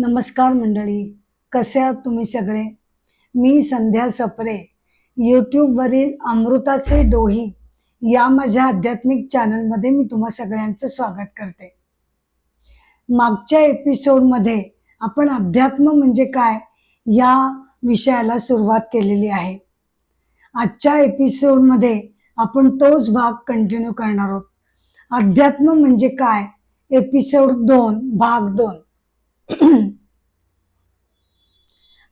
नमस्कार मंडळी, कसे आहात तुम्ही सगळे? मी संध्या सप्रे, यूट्यूबवरील अमृताचे डोही या माझ्या आध्यात्मिक चॅनलमध्ये मी तुम्हा सगळ्यांचं स्वागत करते. मागच्या एपिसोडमध्ये आपण अध्यात्म म्हणजे काय या विषयाला सुरुवात केलेली आहे. आजच्या एपिसोडमध्ये आपण तोच भाग कंटिन्यू करणार आहोत. अध्यात्म म्हणजे काय, एपिसोड 2 भाग 2.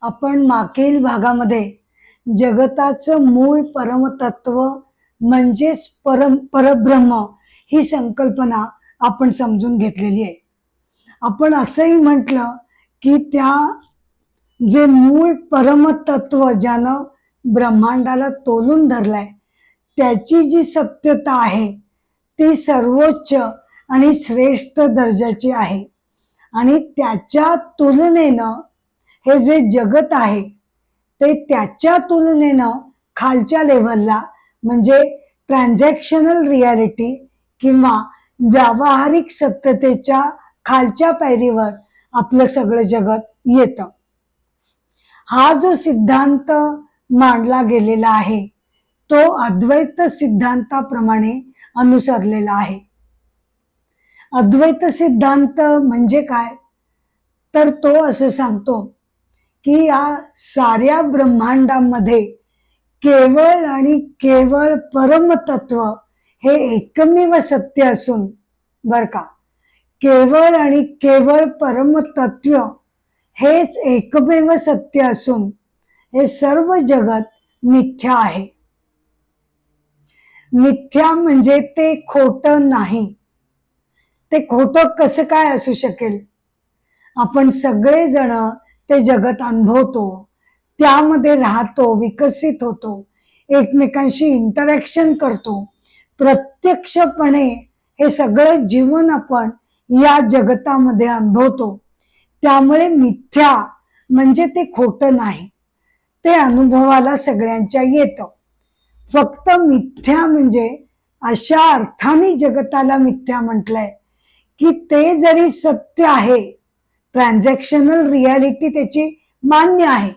आपण मागील भागामध्ये जगताचं मूळ परमतत्व म्हणजेच परब्रह्म ही संकल्पना आपण समजून घेतलेली आहे. आपण असंही म्हटलं की त्या जे मूळ परमतत्व ज्यानं ब्रह्मांडाला तोलून धरलाय त्याची जी सत्यता आहे ती सर्वोच्च आणि श्रेष्ठ दर्जाची आहे आणि त्याच्या तुलनेनं हे जे जगत आहे ते त्याच्या तुलनेनं खालच्या लेव्हलला म्हणजे ट्रान्झॅक्शनल रियालिटी किंवा व्यावहारिक सत्यतेच्या खालच्या पायरीवर आपलं सगळं जगत येतं. हा जो सिद्धांत मांडला गेलेला आहे तो अद्वैत सिद्धांताप्रमाणे अनुसरलेला आहे. अद्वैत सिद्धांत म्हणजे काय, तर तो असं सांगतो की या साऱ्या ब्रह्मांडामध्ये केवळ आणि केवळ परमतत्व हे एकमेव सत्य असून, बर का, केवळ आणि केवळ परमतत्व हेच एकमेव सत्य असून हे सर्व जगत मिथ्या आहे. मिथ्या म्हणजे ते खोटं नाही. ते खोटं कसं काय असू शकेल? आपण सगळेजण ते जगत अनुभवतो, त्यामध्ये राहतो, विकसित होतो, एकमेकांशी इंटरॅक्शन करतो, प्रत्यक्षपणे हे सगळं जीवन आपण या जगतामध्ये अनुभवतो. त्यामुळे मिथ्या म्हणजे ते खोटं नाही, ते अनुभवाला सगळ्यांच्या येतं. फक्त मिथ्या म्हणजे अशा अर्थाने जगताला मिथ्या म्हटलंय की ते जरी सत्य आहे, ट्रान्झॅक्शनल रियालिटी त्याची मान्य आहे,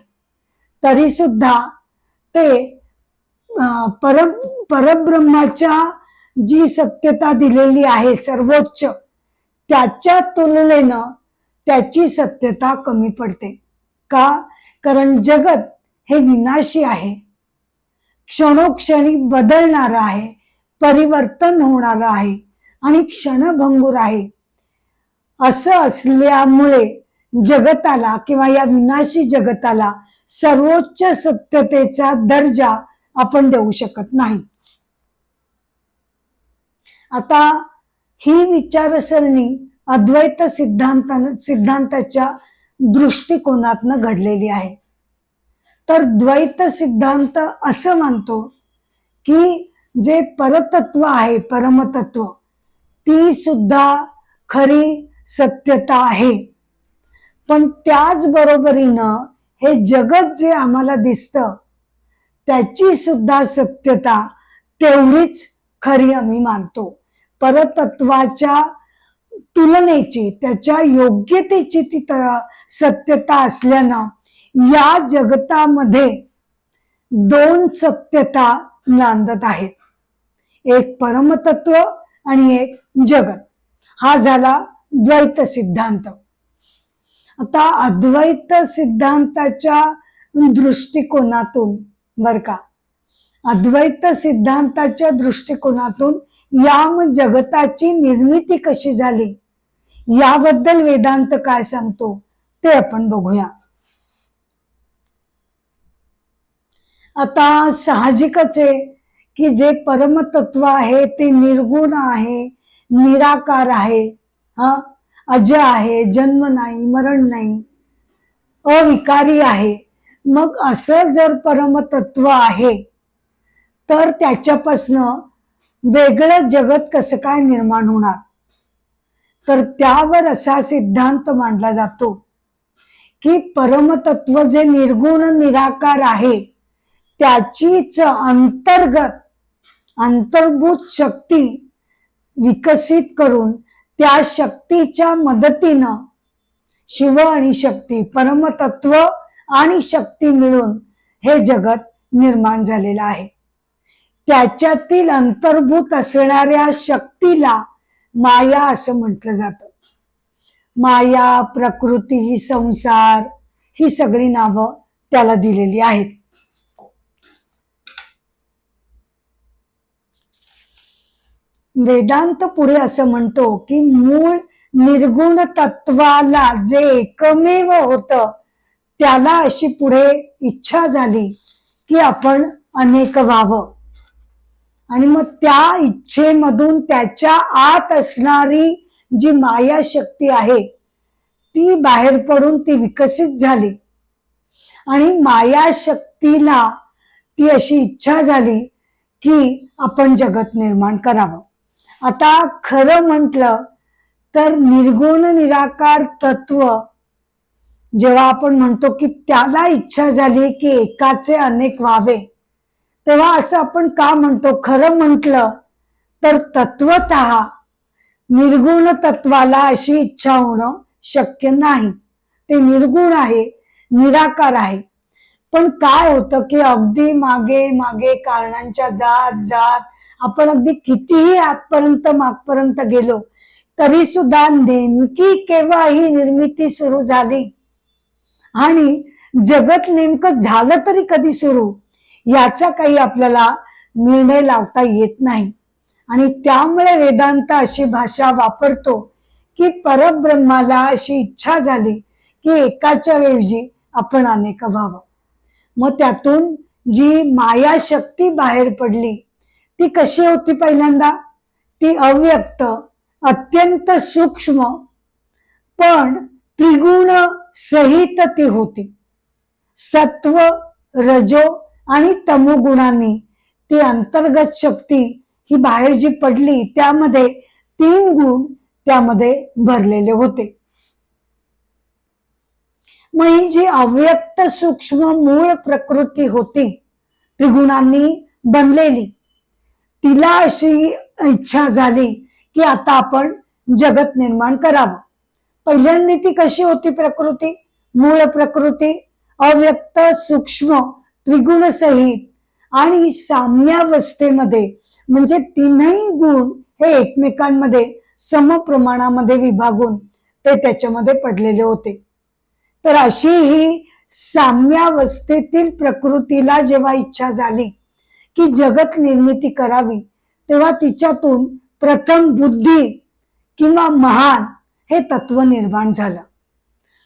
तरी सुद्धा ते परब्रह्माच्या जी सत्यता दिलेली आहे सर्वोच्च, त्याच्या तुलनेनं त्याची सत्यता कमी पडते. का? कारण जगत हे विनाशी आहे, क्षणोक्षणी बदलणारं आहे, परिवर्तन होणारं आहे आणि क्षणभंगूर आहे. असं असल्यामुळे जगताला किंवा या विनाशी जगताला सर्वोच्च सत्यतेचा दर्जा आपण देऊ शकत नाही. आता ही विचारसरणी अद्वैत सिद्धांताच्या दृष्टिकोनातनं घडलेली आहे. तर द्वैत सिद्धांत असं मानतो की जे परतत्व आहे, परमतत्व, ती सुद्धा खरी सत्यता आहे. पण त्याच बरोबरीनं हे जगत जे आम्हाला दिसतं त्याची सुद्धा सत्यता तेवढीच खरी आम्ही मानतो. परतत्वाच्या तुलनेची, त्याच्या योग्यतेची ती सत्यता असल्यानं या जगतामध्ये दोन सत्यता नांदत आहेत, एक परमतत्व आणि एक जगत. हा झाला द्वैत सिद्धांत. आता अद्वैत सिद्धांताच्या दृष्टिकोनातून, बर का, अद्वैत सिद्धांताच्या दृष्टिकोनातून या जगताची निर्मिती कशी झाली याबद्दल वेदांत काय सांगतो ते आपण बघूया. आता साहजिकच आहे की जे परमतत्व आहे ते निर्गुण आहे, निराकार आहे, अजय आहे, जन्म नाही, मरण नाही, अविकारी आहे. मग असं जर परमतत्व आहे तर त्याच्यापासनं वेगळं जगत कसं काय निर्माण होणार? तर त्यावर असा सिद्धांत मांडला जातो की परमतत्व जे निर्गुण निराकार आहे त्याचीच अंतर्भूत शक्ती विकसित करून त्या शक्तीच्या मदतीनं शिव आणि शक्ती, परमतत्व आणि शक्ती मिळून हे जगत निर्माण झालेलं आहे. त्याच्यातील अंतर्भूत असणाऱ्या शक्तीला माया असं म्हटलं जातं. माया, प्रकृती, संसार ही सगळी नावं त्याला दिलेली आहेत. वेदांत पुढे असं म्हणतो की मूळ निर्गुण तत्वाला जे एकमेव होतं त्याला अशी पुढे इच्छा झाली की आपण अनेक व्हावं, आणि मग त्या इच्छेमधून त्याच्या आत असणारी जी माया शक्ती आहे ती बाहेर पडून ती विकसित झाली, आणि माया शक्तीला ती अशी इच्छा झाली की आपण जगत निर्माण करावं. आता खरं म्हटलं तर निर्गुण निराकार तत्व जेव्हा आपण म्हणतो की त्याला इच्छा झाली की एकाचे अनेक व्हावे, तेव्हा असं आपण का म्हणतो? खरं म्हटलं तर तत्वतः निर्गुण तत्वाला अशी इच्छा होणं शक्य नाही. ते निर्गुण आहे, निराकार आहे. पण काय होतं की अगदी मागे मागे कारणांच्या जात जात आपण अगदी कितीही आतपर्यंत मागपर्यंत गेलो तरी सुद्धा नेमकी केव्हा ही निर्मिती सुरू झाली आणि जगत नेमकं झालं तरी कधी सुरू, याचा काही आपल्याला निर्णय लावता येत नाही. आणि त्यामुळे वेदांत अशी भाषा वापरतो की परब्रह्माला अशी इच्छा झाली की एकाच्या ऐवजी आपण अनेक व्हावं. मग त्यातून जी माया शक्ती बाहेर पडली ती कशी होती? पहिल्यांदा ती अव्यक्त, अत्यंत सूक्ष्म, पण त्रिगुण सहित ती होती. सत्व, रजो आणि तमोगुणांनी ती अंतर्गत शक्ती ही बाहेर जी पडली त्यामध्ये 3 गुण त्यामध्ये भरलेले होते. मग ही जी अव्यक्त सूक्ष्म मूळ प्रकृती होती त्रिगुणांनी बनलेली, तिला अशी इच्छा झाली की आता आपण जगत निर्माण करावं. पहिल्यांदा ती कशी होती प्रकृती? मूळ प्रकृती अव्यक्त, सूक्ष्म, त्रिगुण सहित आणि साम्यावस्थेमध्ये, म्हणजे 3ही गुण हे एकमेकांमध्ये समप्रमाणामध्ये विभागून ते त्याच्यामध्ये पडलेले होते. तर अशी ही साम्यावस्थेतील प्रकृतीला जेव्हा इच्छा झाली की जगत निर्मिती करावी, तेव्हा तिच्यातून प्रथम बुद्धी किंवा महान हे तत्व निर्माण झालं.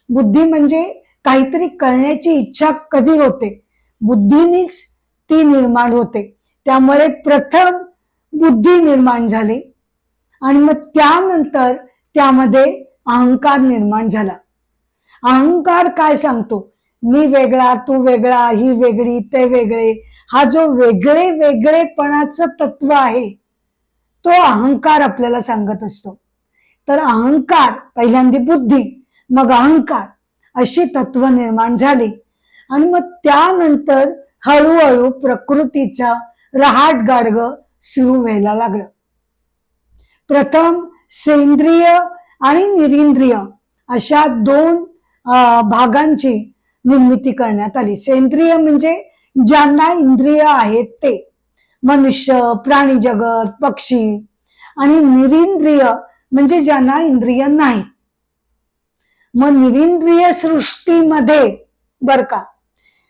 बुद्धी म्हणजे काहीतरी करण्याची इच्छा कधी होते? बुद्धीनीच ती निर्माण होते. त्यामुळे प्रथम बुद्धी निर्माण झाली आणि मग त्यानंतर त्यामध्ये अहंकार निर्माण झाला. अहंकार काय सांगतो? मी वेगळा, तू वेगळा, ही वेगळी, ते वेगळे, हा जो वेगळे वेगळेपणाचं तत्व आहे तो अहंकार आपल्याला सांगत असतो. तर अहंकार, पहिल्यांदा बुद्धी, मग अहंकार, अशी तत्व निर्माण झाली. आणि मग त्यानंतर हळूहळू प्रकृतीचा रहाट गाडगं सुरू व्हायला लागलं. प्रथम सेंद्रिय आणि निरिंद्रिय अशा 2 भागांची निर्मिती करण्यात आली. सेंद्रिय म्हणजे ज्यांना इंद्रिय आहेत ते, मनुष्य, प्राणी जगत, पक्षी, आणि निरिंद्रिय म्हणजे ज्यांना इंद्रिय नाहीत. मग निरिंद्रिय सृष्टीमध्ये बर का,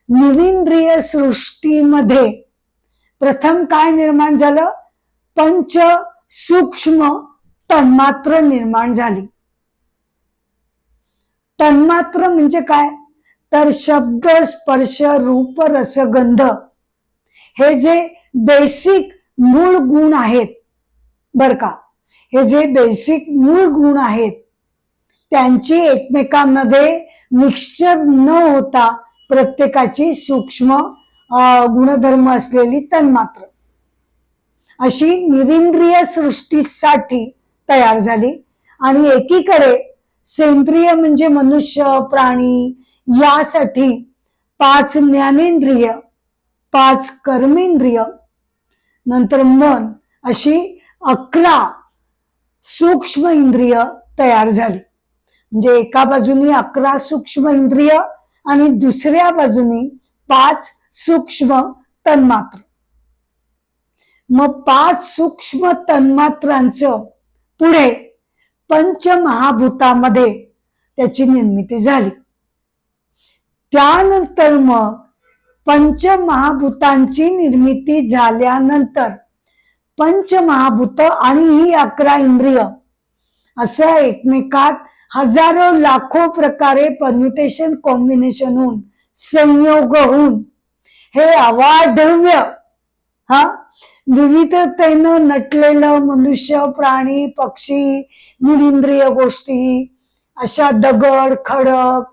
निरिंद्रिय सृष्टीमध्ये प्रथम काय निर्माण झालं? पंच सूक्ष्म तन्मात्र निर्माण झाली. तन्मात्र म्हणजे काय? तर शब्द, स्पर्श, रूप, रसगंध हे जे बेसिक मूळ गुण आहेत बर का, हे जे बेसिक मूळ गुण आहेत त्यांची एकमेकांमध्ये मिक्सचर न होता प्रत्येकाची सूक्ष्म गुणधर्म असलेली तन्मात्र अशी निरिंद्रिय सृष्टीसाठी तयार झाली. आणि एकीकडे सेंद्रिय म्हणजे मनुष्य, प्राणी यासाठी 5 ज्ञानेंद्रिय, 5 कर्मेंद्रिय, नंतर मन, अशी 11 सूक्ष्म इंद्रिय तयार झाली. म्हणजे एका बाजूनी 11 सूक्ष्म इंद्रिय आणि दुसऱ्या बाजूनी 5 सूक्ष्म तन्मात्र. मग 5 सूक्ष्म तन्मात्रांचं पुढे पंचमहाभूतामध्ये त्याची निर्मिती झाली. त्यानंतर मग पंचमहाभूतांची निर्मिती झाल्यानंतर पंचमहाभूत आणि ही 11 इंद्रिय असं एकमेकात हजारो लाखो प्रकारे परम्युटेशन कॉम्बिनेशन होऊन संयोग होऊन हे अवाढव्य विविधतेनं नटलेलं मनुष्य, प्राणी, पक्षी, निरिंद्रिय गोष्टी, अशा दगड, खडक,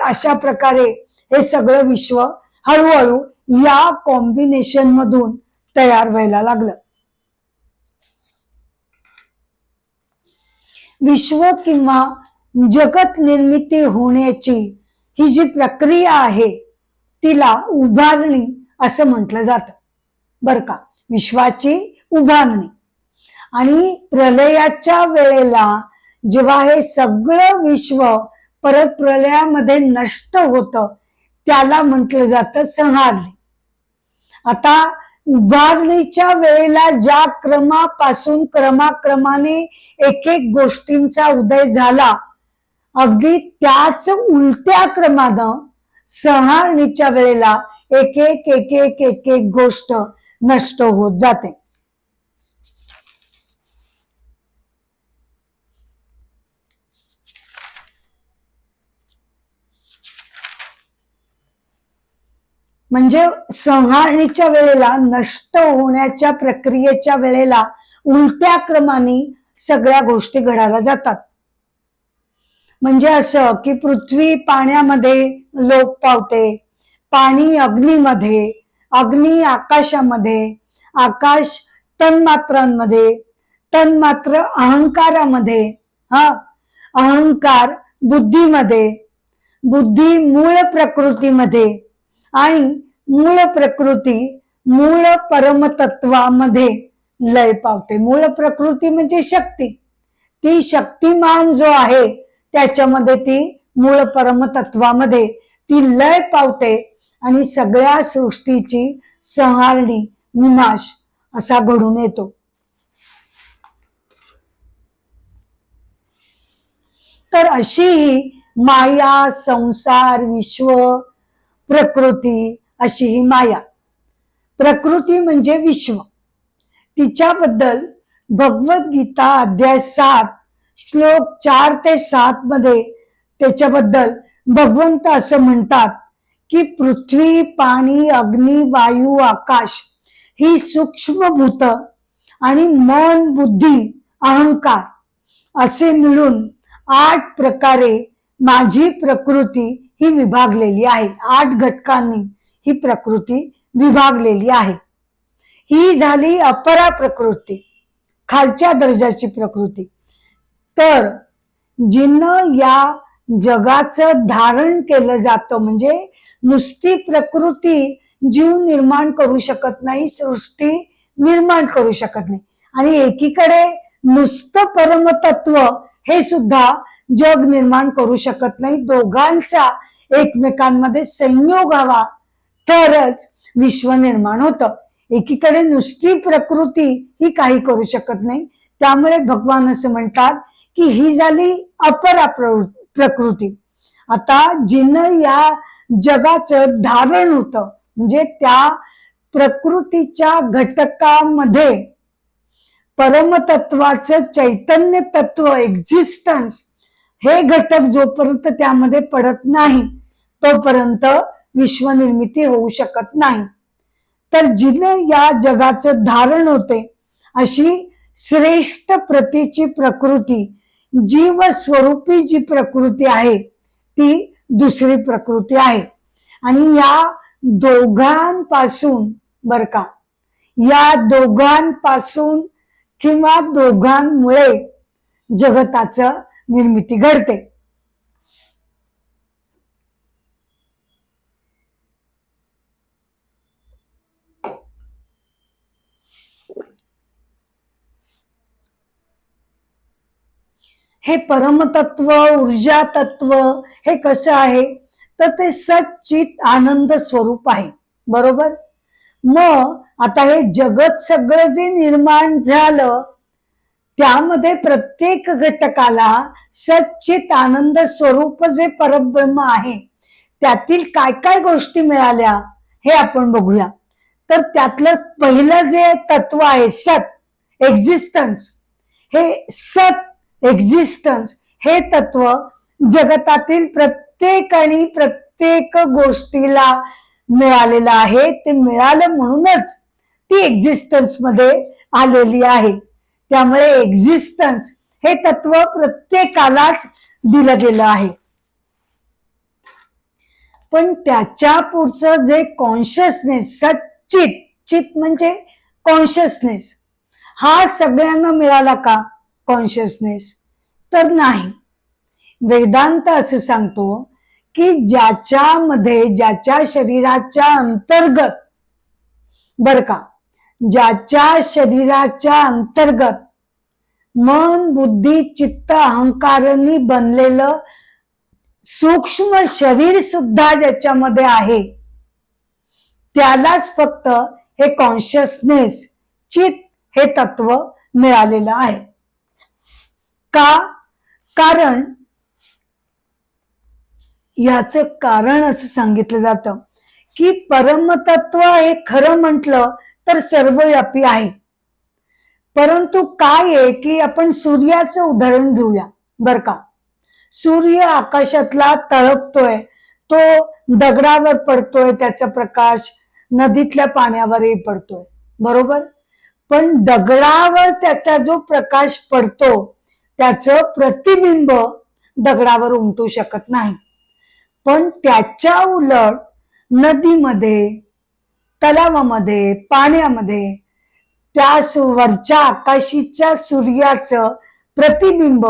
अशा प्रकारे हे सगळं विश्व हळूहळू या कॉम्बिनेशन मधून तयार व्हायला लागलं. विश्व किंवा जगत निर्मिती होण्याची ही जी प्रक्रिया आहे तिला उभारणी असं म्हटलं जातं. बर का, विश्वाची उभारणी. आणि प्रलयाच्या वेळेला जेव्हा हे सगळं विश्व परत प्रलयामध्ये नष्ट होतं त्याला म्हटलं जातं संहारणी. आता उभारणीच्या वेळेला ज्या क्रमापासून क्रमाक्रमाने एक एक गोष्टींचा उदय झाला अगदी त्याच उलट्या क्रमानं संहारणीच्या वेळेला एक एक एक एक एक एक गोष्ट नष्ट होत जाते. म्हणजे संहारणीच्या वेळेला नष्ट होण्याच्या प्रक्रियेच्या वेळेला उलट्या क्रमाने सगळ्या गोष्टी घडायला जातात. म्हणजे असं की पृथ्वी पाण्यामध्ये लोप पावते, पाणी अग्नीमध्ये, अग्नी आकाशामध्ये, आकाश तन्मात्रांमध्ये, तन्मात्र अहंकारामध्ये, अहंकार बुद्धीमध्ये, बुद्धी मूळ प्रकृतीमध्ये आणि मूळ प्रकृती मूळ परमतत्वामध्ये लय पावते. मूळ प्रकृती म्हणजे शक्ती. ती शक्तिमान जो आहे त्याच्यामध्ये ती मूळ परमतत्वामध्ये ती लय पावते आणि सगळ्या सृष्टीची संहारणी विनाश असा घडून येतो. तर अशी ही माया, संसार, विश्व, प्रकृती अशी ही माया. प्रकृती म्हणजे विश्व. तिच्याबद्दल भगवद्गीता अध्याय 7 श्लोक 4 ते 7 मध्ये त्याच्याबद्दल भगवंत असं म्हणतात की पृथ्वी, पाणी, अग्नी, वायू, आकाश ही सूक्ष्म भूत आणि मन, बुद्धी, अहंकार असे मिळून 8 प्रकारे माझी प्रकृती ही विभागलेली आहे. 8 घटकांनी ही प्रकृती विभागलेली आहे. ही झाली अपरा प्रकृती, खालच्या दर्जाची प्रकृती. तर जिनं या जगाचं धारण केलं जातं, म्हणजे नुसती प्रकृती जीव निर्माण करू शकत नाही, सृष्टी निर्माण करू शकत नाही. आणि एकीकडे नुसतं परमतत्व हे सुद्धा जग निर्माण करू शकत नाही. दोघांचा एकमेकांमध्ये संयोग हवा तरच विश्व निर्माण होतं. एकीकडे नुसती प्रकृती ही काही करू शकत नाही. त्यामुळे भगवान असं म्हणतात की ही झाली अपरा प्रकृती. आता जिनं या जगाचं धारण होतं, म्हणजे त्या प्रकृतीच्या घटकामध्ये परमतत्वाचं चैतन्य तत्व एक्झिस्टन्स हे घटक जोपर्यंत त्यामध्ये पडत नाही तोपर्यंत विश्वनिर्मिती होऊ शकत नाही. तर जिने या जगाचं धारण होते अशी श्रेष्ठ प्रतीची प्रकृती, जीव स्वरूपी जी प्रकृती आहे ती दुसरी प्रकृती आहे. आणि या दोघांपासून बर का, या दोघांपासून किंवा दोघांमुळे जगताचं निर्मिती घडते. हे परमतत्व, ऊर्जा तत्व हे कसं आहे, तर ते सच्चित आनंद स्वरूप आहे. बरोबर. मग आता हे जगत सगळं जे निर्माण झालं त्यामध्ये प्रत्येक घटकाला सच्चित आनंद स्वरूप जे परब्रह्म आहे त्यातील काय काय गोष्टी मिळाल्या हे आपण बघूया. तर त्यातलं पहिलं जे तत्व आहे सत एक्झिस्टन्स, हे सत एक्झिस्टन्स हे तत्व जगतातील प्रत्येक आणि प्रत्येक गोष्टीला मिळालेलं आहे. ते मिळालं म्हणूनच ती एक्झिस्टन्स मध्ये आलेली आहे. त्यामुळे एक्झिस्टन्स हे तत्व प्रत्येकालाच दिलं गेलं आहे. पण त्याच्या पुढचं जे कॉन्शियसनेस, सच्चित, चित म्हणजे कॉन्शियसनेस, हा सगळ्यांना मिळाला का कॉन्शियसनेस? तर नाही. वेदांत असं सांगतो की ज्याच्यामध्ये, ज्याच्या शरीराच्या अंतर्गत, बर का, ज्याच्या शरीराच्या अंतर्गत मन, बुद्धी, चित्त, अहंकारांनी बनलेलं सूक्ष्म शरीर सुद्धा ज्याच्यामध्ये आहे त्यालाच फक्त हे कॉन्शियसनेस, चित हे तत्व मिळालेलं आहे. का? कारण याचं कारण असं सांगितलं जातं की परमतत्व हे खरं म्हटलं तर सर्वव्यापी आहे. परंतु काय आहे की आपण सूर्याचं उदाहरण घेऊया. बर का, सूर्य आकाशातला तळपतोय, तो दगडावर पडतोय, त्याचा प्रकाश नदीतल्या पाण्यावरही पडतोय. बरोबर. पण दगडावर त्याचा जो प्रकाश पडतो त्याचं प्रतिबिंब दगडावर उमटू शकत नाही. पण त्याच्या उलट नदीमध्ये, तलावामध्ये, पाण्यामध्ये त्या वरच्या आकाशीच्या सूर्याचं प्रतिबिंब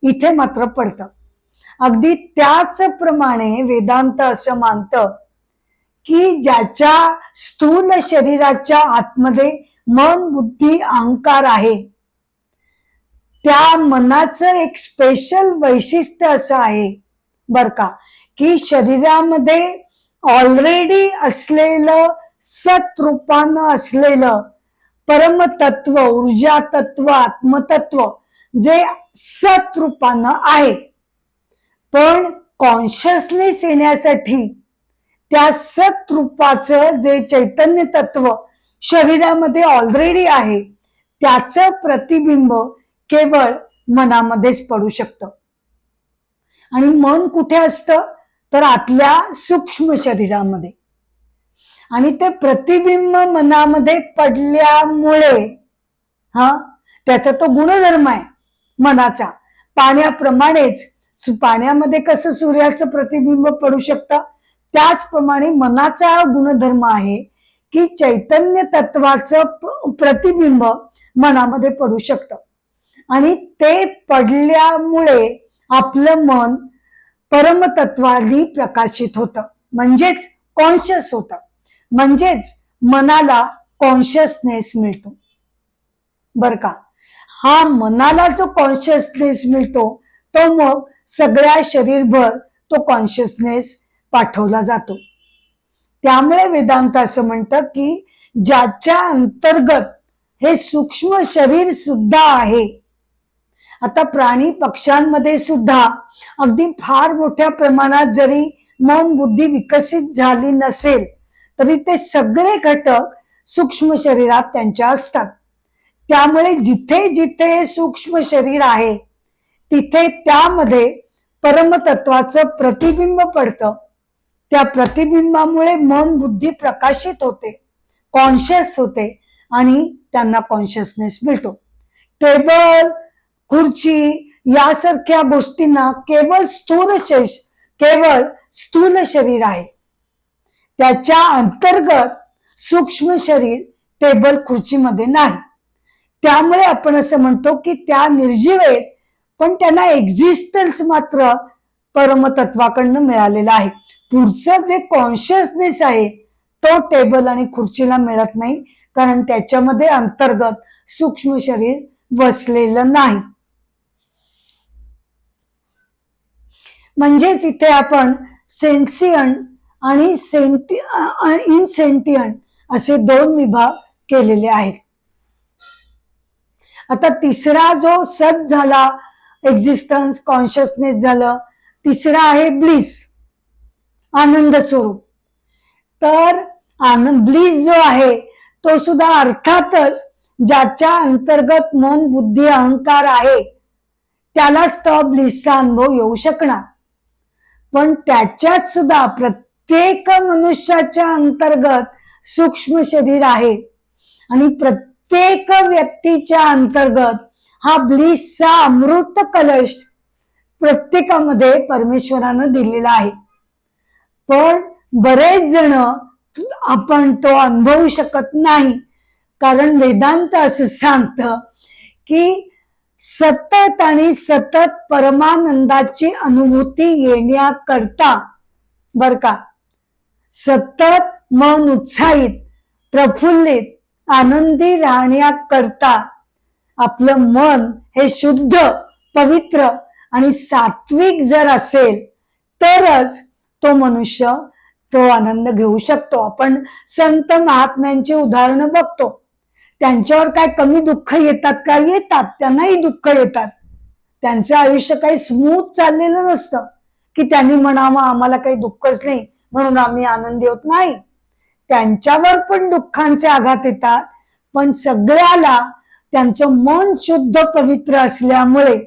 इथे मात्र पडतं. अगदी त्याच प्रमाणे वेदांत असं मानतं की ज्याच्या स्थूल शरीराच्या आतमध्ये मन, बुद्धी, अहंकार आहे त्या मनाचं एक स्पेशल वैशिष्ट्य असं आहे बर का, की शरीरामध्ये ऑलरेडी असलेलं सत्रूपानं असलेलं परमतत्व, ऊर्जा तत्व, आत्मतत्व जे सत्रूपानं आहे. पण कॉन्शियसनेस येण्यासाठी त्या सत्रूपाचं जे चैतन्य तत्व शरीरामध्ये ऑलरेडी आहे त्याचं प्रतिबिंब केवळ मनामध्येच पडू शकतं. आणि मन कुठे असतं? तर आतल्या सूक्ष्म शरीरामध्ये. आणि ते प्रतिबिंब मनामध्ये पडल्यामुळे त्याचा तो गुणधर्म आहे मनाचा. पाण्याप्रमाणेच पाण्यामध्ये कसं सूर्याचं प्रतिबिंब पडू शकतं त्याचप्रमाणे मनाचा गुणधर्म आहे की चैतन्य तत्वाचं प्रतिबिंब मनामध्ये पडू शकतं. आणि ते पडल्यामुळे आपलं मन परमतत्वानी प्रकाशित होतं, म्हणजेच कॉन्शियस होतं, म्हणजेच मनाला कॉन्शियसनेस मिळतो. बर का. हा मनाला जो कॉन्शियसनेस मिळतो तो मग सगळ्या शरीरभर तो कॉन्शियसनेस पाठवला जातो. त्यामुळे वेदांत असं म्हणतं की ज्याच्या अंतर्गत हे सूक्ष्म शरीर सुद्धा आहे. आता प्राणी पक्ष्यांमध्ये सुद्धा अगदी फार मोठ्या प्रमाणात जरी मन, बुद्धी विकसित झाली नसेल तरी ते सगळे घटक सूक्ष्म शरीरात त्यांच्या असतात. त्यामुळे जिथे जिथे सूक्ष्म शरीर आहे तिथे त्यामध्ये परमतत्वाचं प्रतिबिंब पडतं. त्या प्रतिबिंबामुळे मन, बुद्धी प्रकाशित होते, कॉन्शियस होते आणि त्यांना कॉन्शियसनेस मिळतो. टेबल, खुर्ची यासारख्या गोष्टींना केवळ स्थूल शरीर आहे. त्याच्या अंतर्गत सूक्ष्म शरीर टेबल, खुर्चीमध्ये नाही. त्यामुळे आपण असं म्हणतो की त्या निर्जीव आहेत पण त्यांना एक्झिस्टन्स मात्र परमतत्वाकडनं मिळालेला आहे. पुढचं जे कॉन्शियसनेस आहे तो टेबल आणि खुर्चीला मिळत नाही, कारण त्याच्यामध्ये अंतर्गत सूक्ष्म शरीर वसलेलं नाही. म्हणजेच इथे आपण सेन्सियंट आणि इनसेंटियंट असे दोन विभाग केलेले आहेत. आता तिसरा जो सत झाला, एक्झिस्टन्स, कॉन्शियसनेस झालं, तिसरा आहे ब्लिस, आनंद स्वरूप. तर ब्लिस जो आहे तो सुद्धा अर्थातच ज्याच्या अंतर्गत मन, बुद्धी, अहंकार आहे त्यालाच तो ब्लिसचा अनुभव येऊ शकणार. पण त्याच्यात सुद्धा प्रत्येक मनुष्याच्या अंतर्गत सूक्ष्म शरीर आहे आणि प्रत्येक व्यक्तीच्या अंतर्गत हा ब्लिसचा अमृत कलश प्रत्येकामध्ये परमेश्वरानं दिलेला आहे. पण बरेच जण आपण तो अनुभवू शकत नाही, कारण वेदांत असं सांगतं की सतत आणि सतत परमानंदाची अनुभूती येण्याकरता, बर का, सतत मन उत्साहित, प्रफुल्लित, आनंदी राहण्याकरता आपलं मन हे शुद्ध, पवित्र आणि सात्विक जर असेल तरच तो मनुष्य तो आनंद घेऊ शकतो. आपण संत महात्म्यांची उदाहरणं बघतो, त्यांच्यावर काय कमी दुःख येतात का? येतात, त्यांनाही दुःख येतात. त्यांचं आयुष्य काही स्मूथ चाललेलं नसतं की त्यांनी म्हणावं आम्हाला काही दुःखच नाही म्हणून आम्ही आनंदी होत नाही. त्यांच्यावर पण दुःखांचे आघात येतात, पण सगळ्याला त्यांचं मन शुद्ध, पवित्र असल्यामुळे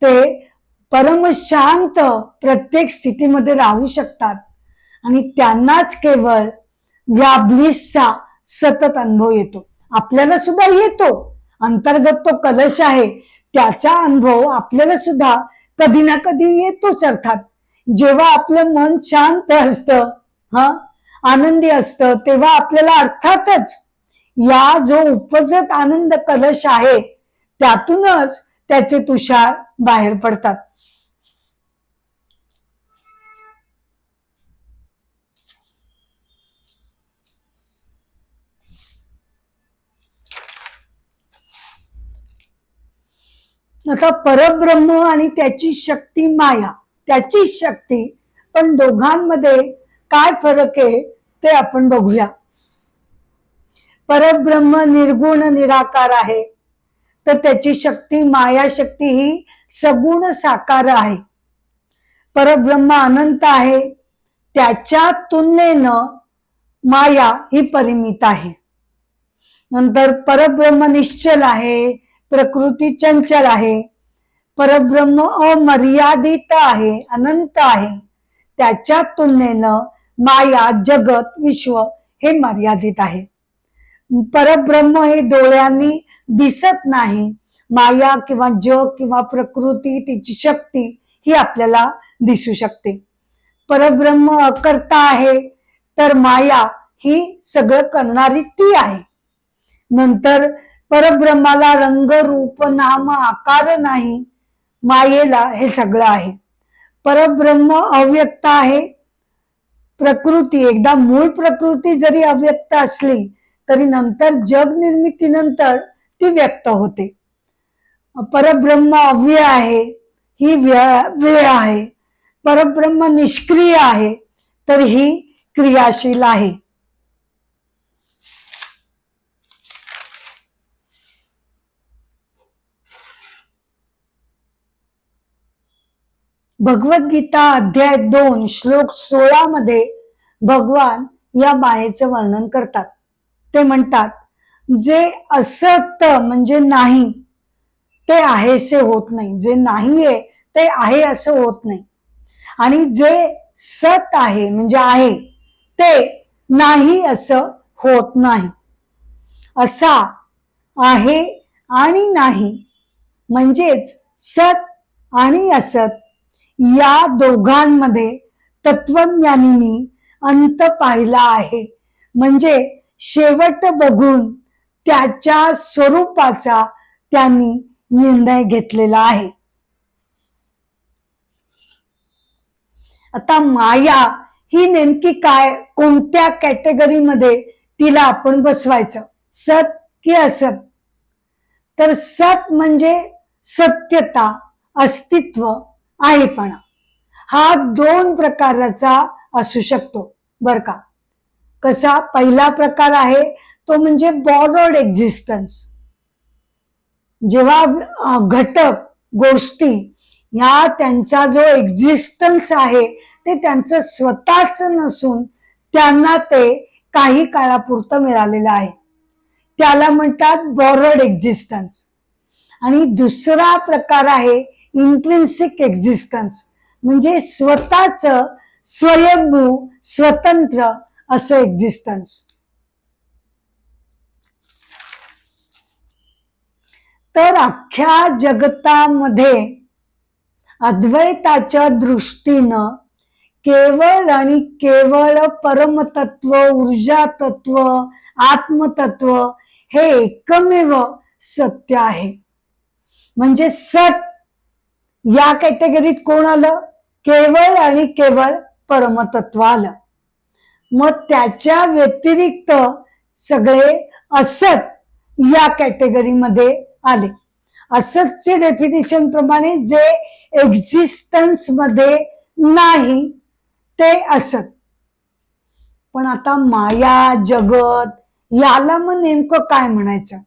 ते परमशांत प्रत्येक स्थितीमध्ये राहू शकतात आणि त्यांनाच केवळ या ब्लिसचा सतत अनुभव येतो. आपल्याला सुद्धा येतो, अंतर्गत तो कलश आहे त्याचा अनुभव आपल्याला सुद्धा कधी ना कधी येतोच. अर्थात जेव्हा आपलं मन शांत असतं, आनंदी असतं, तेव्हा आपल्याला अर्थातच या जो उपजत आनंद कलश आहे त्यातूनच त्याचे तुषार बाहेर पडतात. आता परब्रह्म आणि त्याची शक्ती माया, त्याची शक्ती, पण दोघांमध्ये काय फरक आहे ते आपण बघूया. परब्रह्म निर्गुण निराकार आहे, तर त्याची शक्ती माया शक्ती ही सगुण साकार आहे. परब्रह्म अनंत आहे, त्याच्या तुलनेनं माया ही परिमित आहे. नंतर परब्रह्म निश्चल आहे, प्रकृती चंचल आहे. परब्रह्म अमर्यादित आहे, अनंत आहे, त्याच्या तुलनेनं माया, जगत, विश्व हे मर्यादित आहे. परब्रह्म हे डोळ्यांनी दिसत नाही, माया किंवा जग किंवा प्रकृती, तिची शक्ती ही आपल्याला दिसू शकते. परब्रह्म अकर्ता आहे, तर माया ही सगळं करणारी ती आहे. नंतर परब्रह्माला रंग, रूप, नाम, आकार नाही, मायेला हे सगळं आहे. परब्रह्म अव्यक्त आहे, प्रकृती, एकदा मूळ प्रकृती जरी अव्यक्त असली तरी नंतर जग निर्मितीनंतर ती व्यक्त होते. परब्रह्म अव्यय आहे, ही व्यय आहे. परब्रह्म निष्क्रिय आहे, तर ही क्रियाशील आहे. भगवद्गीता अध्याय 2 श्लोक 16 मध्ये भगवान या मायेचं वर्णन करतात. ते म्हणतात, जे असत म्हणजे नाही ते आहेसे होत नाही, जे नाहीये ते आहे असं होत नाही, आणि जे सत आहे म्हणजे आहे ते नाही असं होत नाही. असा आहे आणि नाही म्हणजेच सत आणि असत या दोघांमध्ये तत्वज्ञानींनी अंत पाहिला आहे, म्हणजे शेवट बघून त्याच्या स्वरूपाचा त्यांनी निर्णय घेतलेला आहे. आता माया ही नेमकी काय, कोणत्या कॅटेगरीमध्ये तिला आपण बसवायचं, सत की असत? तर सत म्हणजे सत्यता, अस्तित्व, आहेपणा. हा दोन प्रकाराचा असू शकतो बर का. कसा? पहिला प्रकार आहे तो म्हणजे बॉरोड एक्झिस्टन्स. जेव्हा घटक गोष्टी ह्या त्यांचा जो एक्झिस्टन्स आहे ते त्यांचं स्वतःच नसून त्यांना ते काही काळापुरतं मिळालेलं आहे, त्याला म्हणतात बॉरोड एक्झिस्टन्स. आणि दुसरा प्रकार आहे इंट्रिन्सिक एक्झिस्टन्स, म्हणजे स्वतःच स्वयंभू स्वतंत्र असं एक्झिस्टन्स. तर अख्ख्या जगतामध्ये अद्वैताच्या दृष्टीनं केवळ आणि केवळ परमतत्व, ऊर्जा तत्व, आत्मतत्व हे एकमेव सत्य आहे. म्हणजे सत या कॅटेगरीत कोण आलं? केवळ आणि केवळ परमतत्व आलं. मग त्याच्या व्यतिरिक्त सगळे असत या कॅटेगरीमध्ये आले. असतचे डेफिनेशन प्रमाणे जे एक्झिस्टन्स मध्ये नाही ते असत. पण आता माया, जगत याला मग नेमकं काय म्हणायचं?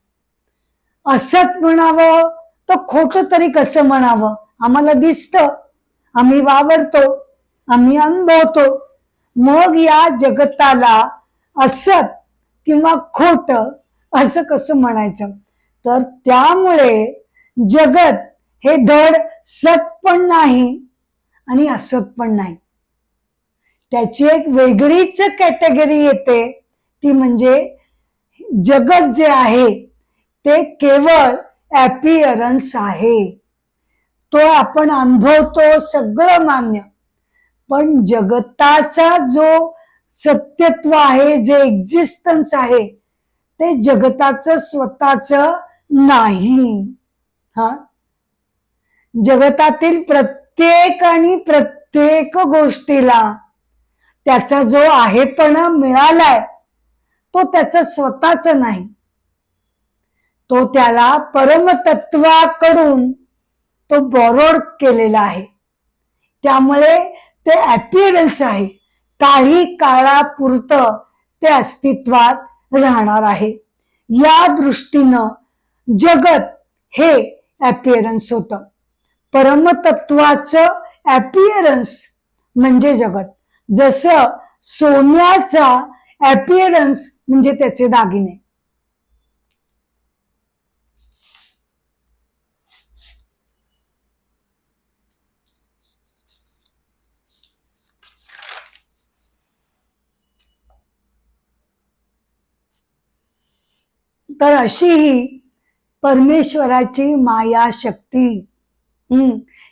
असत म्हणावं तर खोटं तरी कसं म्हणावं? आम्हाला दिसतं, आम्ही वावरतो, आम्ही अनुभवतो. मग या जगताला असत किंवा खोट असं कसं म्हणायचं? तर त्यामुळे जगत हे धड सत पण नाही आणि असत पण नाही. त्याची एक वेगळीच कॅटेगरी येते, ती म्हणजे जगत जे आहे ते केवळ ॲपिअरन्स आहे. तो आपण अनुभवतो, सगळं मान्य. पण जगताचा जो सत्यत्व आहे, जे एक्झिस्टन्स आहे, ते जगताचं स्वतःच नाही. हा, जगतातील प्रत्येक आणि प्रत्येक गोष्टीला त्याचा जो आहेपणा मिळालाय तो त्याचा स्वतःच नाही. तो त्याला परमतत्वाकडून तो बॉरोड केलेला आहे. त्यामुळे ते ॲपिअरन्स आहे. काही काळापुरतं ते अस्तित्वात राहणार आहे. या दृष्टीनं जगत हे ॲपिअरन्स होतं. परमतत्वाचं ॲपिअरन्स म्हणजे जगत. जसं सोन्याचा ॲपिअरन्स म्हणजे त्याचे दागिने. तर अशी ही परमेश्वराची माया शक्ती.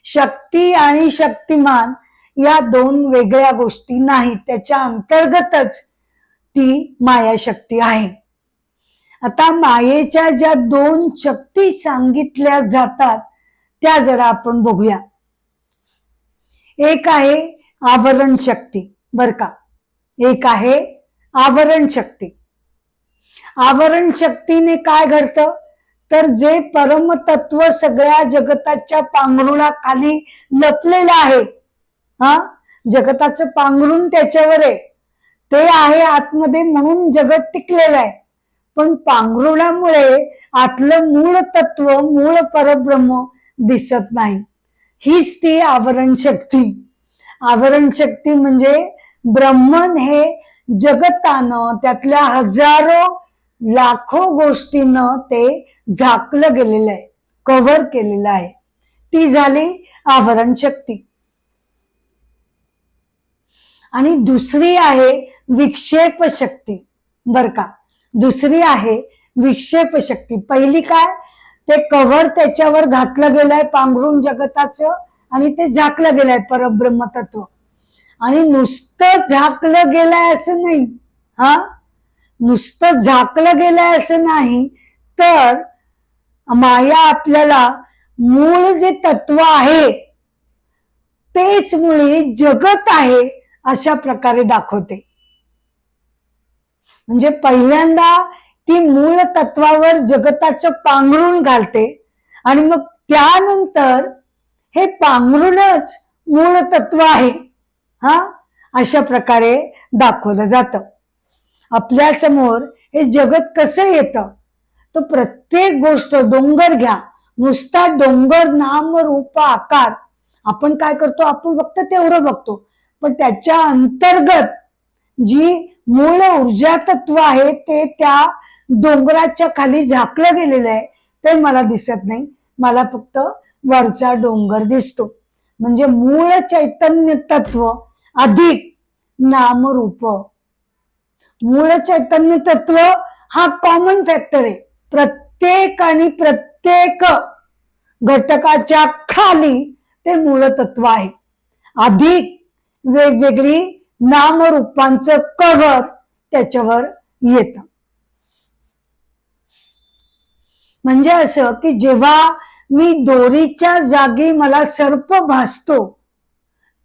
शक्ती आणि शक्तिमान या दोन वेगळ्या गोष्टी नाहीत, त्याच्या अंतर्गतच ती मायाशक्ती आहे. आता मायेच्या ज्या दोन शक्ती सांगितल्या जातात त्या जरा आपण बघूया. एक आहे आवरण शक्ती बर का. एक आहे आवरण शक्ती. आवरण शक्तीने काय घडतं? तर जे परमतत्व सगळ्या जगताच्या पांघरुणाखाली लपलेलं आहे, हा, जगताचं पांघरुण त्याच्यावर आहे, ते आहे आतमध्ये म्हणून जगत टिकलेलं आहे. पण पांघरुणामुळे आतलं मूळ तत्व, मूळ परब्रह्म दिसत नाही. हीच ती आवरण शक्ती. आवरण शक्ती म्हणजे ब्रह्मन हे जगतानं, त्यातल्या हजारो लाखो गोष्टीनं ते झाकलं गेलेलं आहे, कव्हर केलेलं आहे. ती झाली आवरण शक्ती. आणि दुसरी आहे विक्षेप शक्ती बर का. दुसरी आहे विक्षेप शक्ती. पहिली काय? ते कव्हर त्याच्यावर घातलं गेलंय पांघरून जगताचं आणि ते झाकलं गेलंय परब्रह्म तत्व. आणि नुसतं झाकलं गेलंय असं नाही, हा, नुसतं झाकलं गेलंय असं नाही, तर माया आपल्याला मूळ जे तत्व आहे तेच मुळी जगत आहे अशा प्रकारे दाखवते. म्हणजे पहिल्यांदा ती मूळ तत्वावर जगताचं पांघरुण घालते आणि मग त्यानंतर हे पांघरूणच मूळ तत्व आहे, हा, अशा प्रकारे दाखवलं जातं. आपल्या समोर हे जगत कसं येतं, तर प्रत्येक गोष्ट, डोंगर घ्या, नुसता डोंगर, नाम रूप आकार, आपण काय करतो, आपण फक्त तेवढं बघतो, पण त्याच्या अंतर्गत जी मूळ ऊर्जा तत्व आहे ते त्या डोंगराच्या खाली झाकलं गेलेलं आहे, ते मला दिसत नाही, मला फक्त वरचा डोंगर दिसतो. म्हणजे मूळ चैतन्य तत्व अधिक नामरूप. मूळ चैतन्य तत्व हा कॉमन फॅक्टर आहे. प्रत्येक आणि प्रत्येक घटकाच्या खाली ते मूळ तत्व आहे. अधिक वेगवेगळी नामरूपांचं कव्हर त्याच्यावर येतं. म्हणजे असं की जेव्हा मी दोरीच्या जागी मला सर्प भासतो,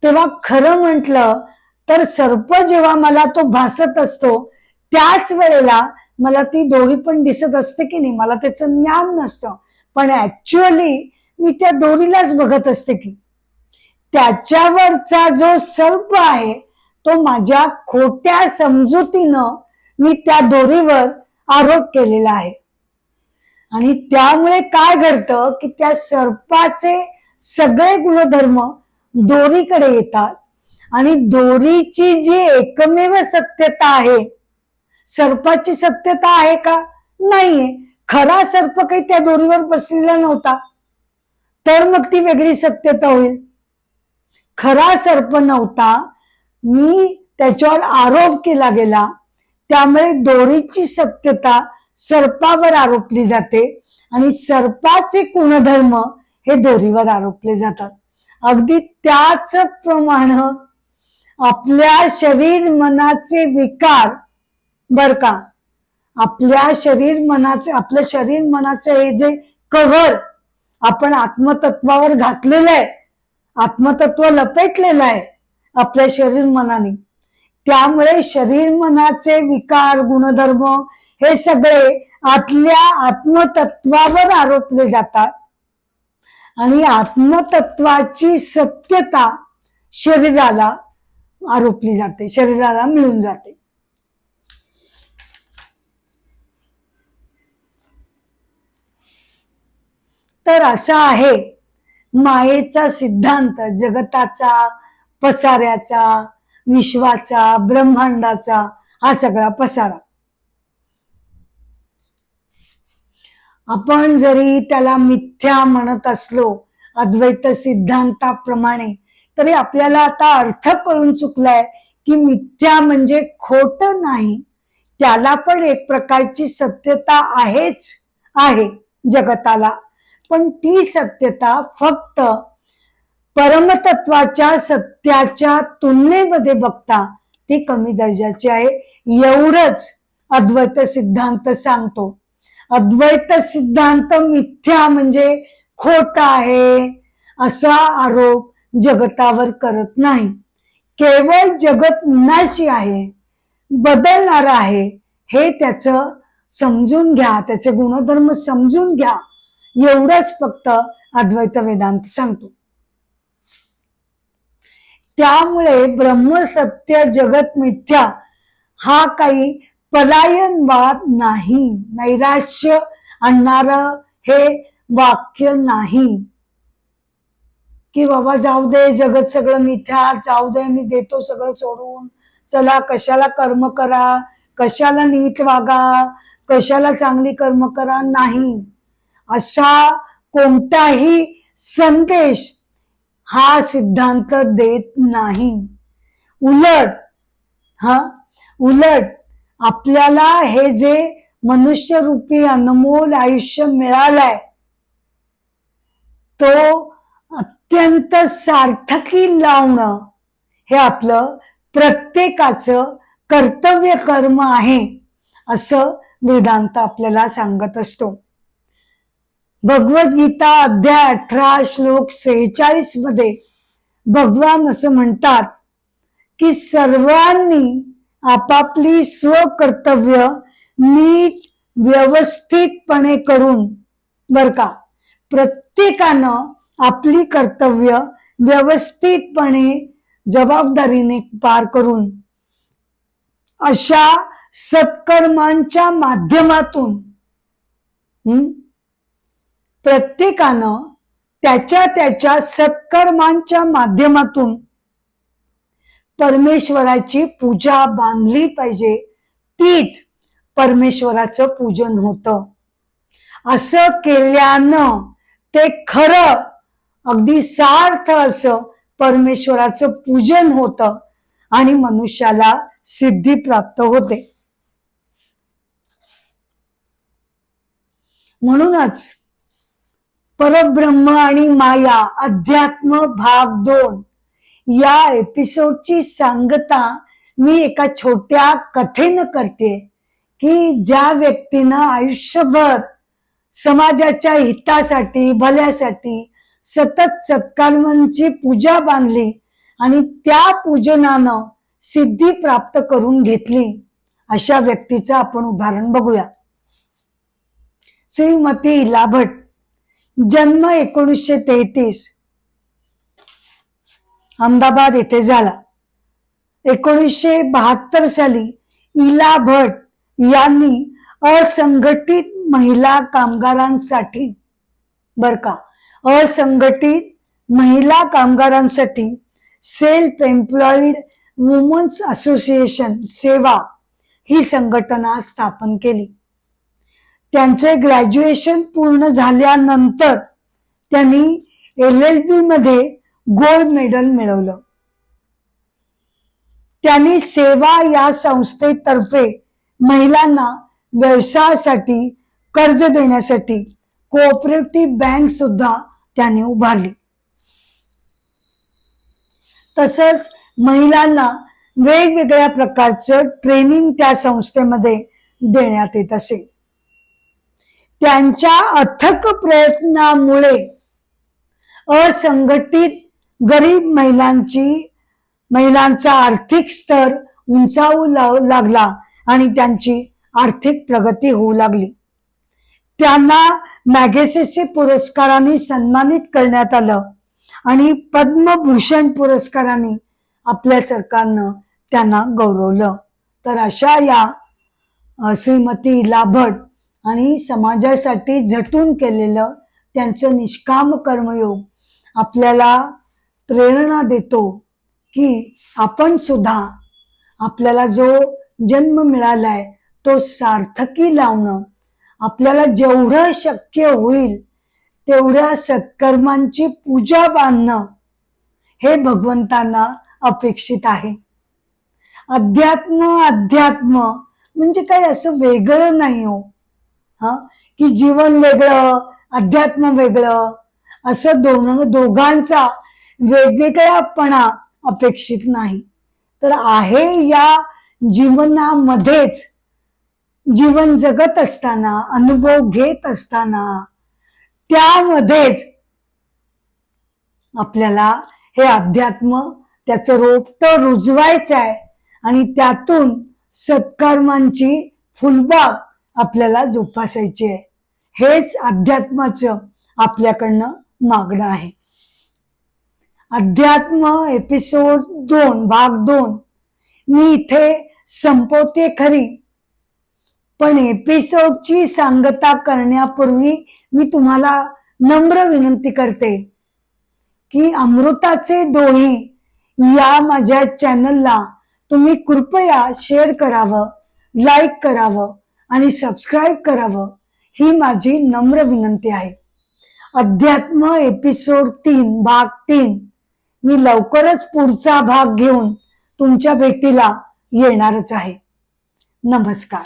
तेव्हा खरं म्हटलं तर सर्प जेव्हा मला तो भासत असतो त्याच वेळेला मला ती दोरी पण दिसत असते की नाही, मला त्याचं ज्ञान नसतं, पण ऍक्च्युअली मी त्या दोरीलाच बघत असते की त्याच्यावरचा जो सर्प आहे तो माझ्या खोट्या समजुतीनं मी त्या दोरीवर आरोप केलेला आहे. आणि त्यामुळे काय घडतं की त्या सर्पाचे सगळे गुणधर्म दोरीकडे येतात आणि दोरीची जी एकमेव सत्यता आहे, सर्पाची सत्यता आहे का, नाहीये. खरा सर्प काही त्या दोरीवर बसलेला नव्हता, तर मग ती वेगळी सत्यता होईल. खरा सर्प नव्हता, मी त्याच्यावर आरोप केला गेला, त्यामुळे दोरीची सत्यता सर्पावर आरोपली जाते आणि सर्पाचे गुणधर्म हे दोरीवर आरोपले जातात. अगदी त्याच प्रमाणे आपल्या शरीर मनाचे विकार, बर का, आपल्या शरीर मनाचे, आपलं शरीर मनाचं हे जे कव्हर आपण आत्मतत्वावर घातलेलं आहे, आत्मतत्व लपेटलेलं आहे आपल्या शरीर मनाने, त्यामुळे शरीर मनाचे विकार गुणधर्म हे सगळे आतल्या आत्मतत्वावर आरोपले जातात आणि आत्मतत्वाची सत्यता शरीराला आरोपली जाते, शरीराला मिळून जाते. तर असा आहे मायेचा सिद्धांत, जगताचा, पसाऱ्याचा, विश्वाचा, ब्रह्मांडाचा हा सगळा पसारा. आपण जरी त्याला मिथ्या म्हणत असलो अद्वैत सिद्धांताप्रमाणे, तरी आपल्याला आता अर्थ कळून चुकलाय की मिथ्या म्हणजे खोट नाही, त्याला पण एक प्रकारची सत्यता आहेच आहे जगताला, पण ती सत्यता फक्त परमतत्वाच्या सत्याच्या तुलनेमध्ये बघता ती कमी दर्जाची आहे, एवढंच अद्वैत सिद्धांत सांगतो. अद्वैत सिद्धांत मिथ्या म्हणजे खोट आहे असा आरोप जगतावर करत नाही. केवळ जगत विनाशी आहे, बदलणार आहे, हे त्याचं समजून घ्या, त्याचे गुणधर्म समजून घ्या, एवढंच फक्त अद्वैत वेदांत सांगतो. त्यामुळे ब्रह्मसत्य जगत मिथ्या हा काही पलायनवाद नाही, नैराश्य आणणार हे वाक्य नाही की बाबा जाऊ दे जगत सगळं मिथ्या, जाऊ दे मी देतो सगळं सोडून, चला कशाला कर्म करा, कशाला नीट वागा, कशाला चांगली कर्म करा, नाही. असा कोणताही संदेश हा सिद्धांत देत नाही. उलट आपल्याला हे जे मनुष्य रूपी अनमोल आयुष्य मिळालंय तो अत्यंत सार्थकी लावणं हे आपलं प्रत्येकाचं कर्तव्य कर्म आहे असं वेदांत आपल्याला सांगत असतो. भगवद्गीता अध्याय 18 श्लोक 46 मध्ये भगवान असं म्हणतात की सर्वांनी आपापली स्वकर्तव्य नीट व्यवस्थितपणे करून, बर का, प्रत्येकानं आपली कर्तव्य व्यवस्थितपणे जबाबदारीने पार करून अशा सत्कर्मांच्या माध्यमातून प्रत्येकानं त्याच्या त्याच्या सत्कर्मांच्या माध्यमातून परमेश्वराची पूजा बांधली पाहिजे. तीच परमेश्वराचं पूजन होतं. असं केल्यानं ते खरं अगदी सार्थ असं परमेश्वराचं पूजन होतं आणि मनुष्याला सिद्धी प्राप्त होते. म्हणूनच परब्रह्म आणि माया अध्यात्म भाग 2 या एपिसोडची सांगता मी एका छोट्या कथेनं करते की ज्या व्यक्तीनं आयुष्यभर समाजाच्या हितासाठी भल्यासाठी सतत सत्कर्मांची पूजा बांधली आणि त्या पूजनानं सिद्धी प्राप्त करून घेतली, अशा व्यक्तीचं आपण उदाहरण बघूया. श्रीमती इला भट, जन्म 1933 अहमदाबाद येथे झाला. 1972 साली इला भट यांनी असंघटित महिला कामगारांसाठी असंघटित महिला कामगारांसाठी सेल्फ एम्प्लॉईड वुमन्स असोसिएशन सेवा ही संघटना स्थापन केली. त्यांचे ग्रॅज्युएशन पूर्ण झाल्यानंतर त्यांनी LLB मध्ये गोल्ड मेडल मिळवलं. त्यांनी सेवा या संस्थेतर्फे महिलांना व्यवसायासाठी कर्ज देण्यासाठी कोऑपरेटिव्ह बँक सुद्धा त्यांनी उभारली. तसंच महिलांना वेगवेगळ्या प्रकारचं ट्रेनिंग त्या संस्थेमध्ये देण्यात येत असे. त्यांच्या अथक प्रयत्नामुळे असंघटित गरीब महिलांचा आर्थिक स्तर उंचावू लागला आणि त्यांची आर्थिक प्रगती होऊ लागली. त्यांना मॅगसेसे पुरस्काराने सन्मानित करण्यात आलं आणि पद्मभूषण पुरस्काराने आपल्या सरकारनं त्यांना गौरवलं. तर अशा या श्रीमती इला भट आणि समाजासाठी झटून केलेलं त्यांचं निष्काम कर्मयोग आपल्याला प्रेरणा देतो की आपण सुद्धा आपल्याला जो जन्म मिळालाय तो सार्थकी लावणं, आपल्याला जेवढं शक्य होईल तेवढ्या सत्कर्मांची पूजा बांधणं हे भगवंतांना अपेक्षित आहे. अध्यात्म म्हणजे काही असं वेगळं नाही हो, की जीवन वेगळं अध्यात्म वेगळं असं दोघांचा वेगवेगळापणा अपेक्षित नाही. तर आहे या जीवनामध्येच जीवन जगत असताना अनुभव घेत असताना त्यामध्येच आपल्याला हे अध्यात्म त्याचं रोपटं रुजवायचं आहे आणि त्यातून सत्कर्मांची फुलबाग आपल्याला जोपासायची आहे. हेच अध्यात्माचं आपल्याकडनं मागणं आहे. अध्यात्म एपिसोड 2 भाग 2 मी इथे संपवते खरी, पण एपिसोडची सांगता करण्यापूर्वी मी तुम्हाला नम्र विनंती करते की अमृताचे डोही या माझ्या चॅनलला तुम्ही कृपया शेअर करावं, लाईक करावं आणि सबस्क्राईब करावं, ही माझी नम्र विनंती आहे. अध्यात्म एपिसोड 3 भाग 3 मी लवकरच पुढचा भाग घेऊन तुमच्या भेटीला येणारच आहे. नमस्कार.